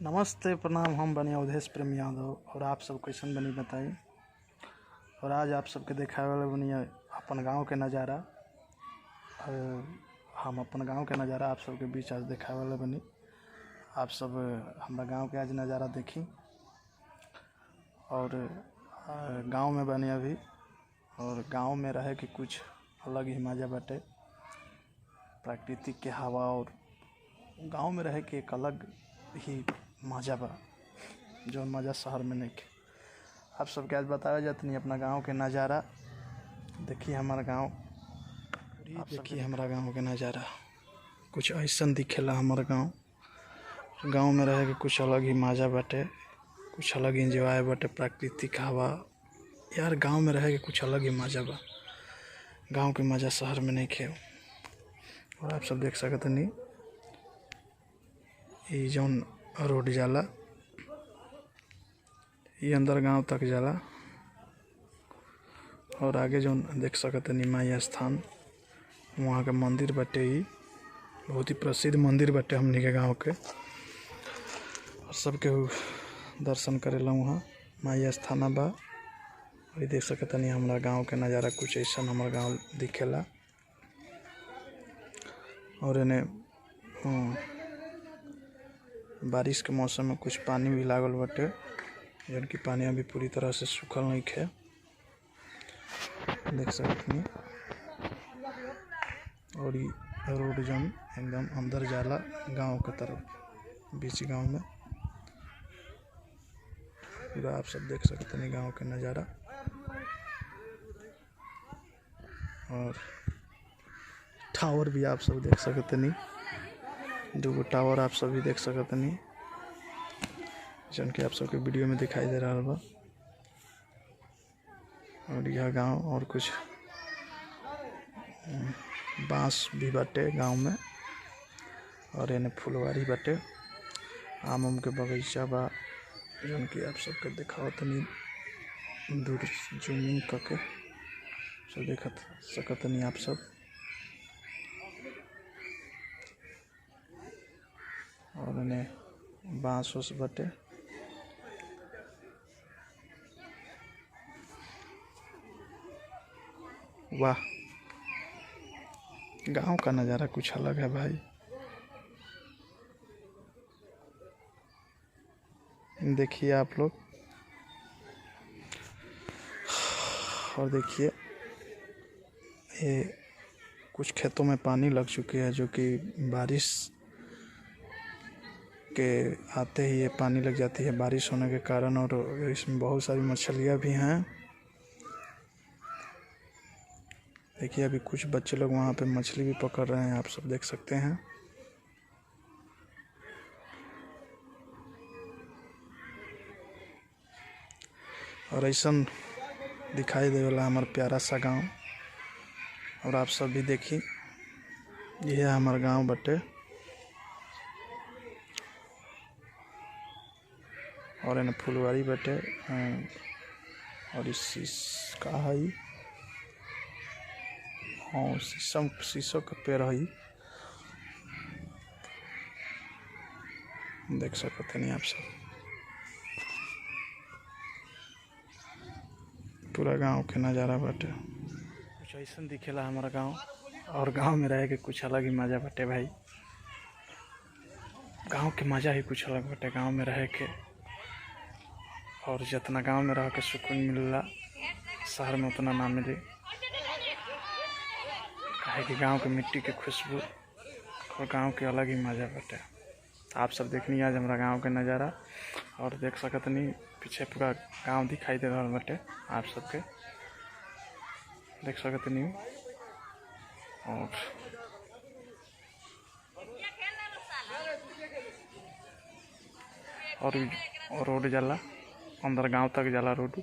नमस्ते प्रणाम। हम बने अवधेश प्रेम यादव और आप सब कैसन बनी बताई। और आज आप सबके देखा वाला बनी अपन गांव के नज़ारा। हम अपन गांव के नज़ारा आप सबके बीच आज देखा वाला बनी। आप सब हमारा गांव के आज नज़ारा देखी और गांव में बने अभी। और गांव में रहे कि कुछ अलग ही मज़ा बाटे, प्राकृतिक के हवा। और गांव में रहे कि एक अलग ही मज़ा बा, जो मज़ा शहर में नहीं के। आप सबके आज बताया जाता नहीं अपना गांव के नज़ारा। देखिए हमारा गांव, देखिए हमारा गांव के नज़ारा कुछ ऐसा दिखेला। हमारा गांव में रहे कि कुछ अलग ही मज़ा बाटे, कुछ अलग इंजॉय बाटे, प्राकृतिक हवा। यार गांव में रहे कि कुछ अलग ही मज़ा बा। गांव के मज़ा शहर में नहीं खे। और आप सब देख सकते नहीं ये जौन रोड जाला, ये अंदर गांव तक जाला। और आगे जो देख सकते नहीं माई स्थान, वहाँ का मंदिर बाटे। ही बहुत ही प्रसिद्ध मंदिर बाटे हमनी के गांव के। और सबके दर्शन करेला वहाँ माई स्थान बा। और देख सकते नहीं हमारा गांव के नज़ारा कुछ ऐसा हमारा गांव दिखेला। और इन्हें बारिश के मौसम में कुछ पानी भी लागल बाटे, जौन की पानी अभी पूरी तरह से सूखल नहीं है, देख सकते हैं। और ये रोड जौन एकदम अंदर जाला गांव के तरफ, बीच गांव में पूरा आप सब देख सकते हैं गांव के नज़ारा। और टावर भी आप सब देख सकते नहीं, दो टावर आप सभी देख सकते नहीं, जौन कि आप सबके वीडियो में दिखाई दे रहा बा। और यह गांव और कुछ बांस भी बाटे गांव में। और इन्हें फुलवारी बाटे, आम के बगीचा बा, जौन कि आप सबके दिखाओ तनी दूर जूमिंग करके सब देख सकते नहीं आप सब। और इन्हें बांस उस बाटे। वाह, गांव का नज़ारा कुछ अलग है भाई। देखिए आप लोग, और देखिए ये कुछ खेतों में पानी लग चुके हैं, जो कि बारिश के आते ही ये पानी लग जाती है बारिश होने के कारण। और इसमें बहुत सारी मछलियाँ भी हैं। देखिए अभी कुछ बच्चे लोग वहाँ पे मछली भी पकड़ रहे हैं, आप सब देख सकते हैं। और ऐसा दिखाई दे वाला हमारा प्यारा सा गांव। और आप सब भी देखिए, यह है हमारा गांव बटे। और इन्हें फुलवारी बटे। और इस का है, हाँ शीशो का पेड़ है, देख सकते नहीं आप सब। पूरा गांव के नज़ारा बाटे कुछ ऐसा दिखेला हमारा गांव। और गांव में रहे के कुछ अलग ही मज़ा बाटे भाई। गांव के मज़ा ही कुछ अलग बाटे, गांव में रहे के। और जितना गांव में रह के सुकून मिलला, शहर में उतना ना मिले। काहे कि गांव के मिट्टी के खुशबू और गांव के अलग ही मज़ा बाटे। आप सब देखनी आज हमारा गांव के नज़ारा। और देख सकते नहीं पीछे पूरा गांव दिखाई दे रहा बाटे, आप सबके देख सकते नहीं। और रोड जाला अंदर गांव तक जाला रोड।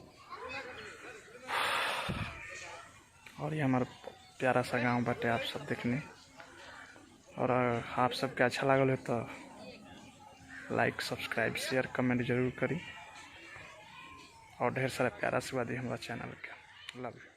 और ये हमारा प्यारा सा गांव बाटे, आप सब देखने। और आप सबके अच्छा लागल है तो लाइक सब्सक्राइब शेयर कमेंट जरूर करी। और ढेर सारा प्यारा आशीर्वाद दी हमारा चैनल के। Love you.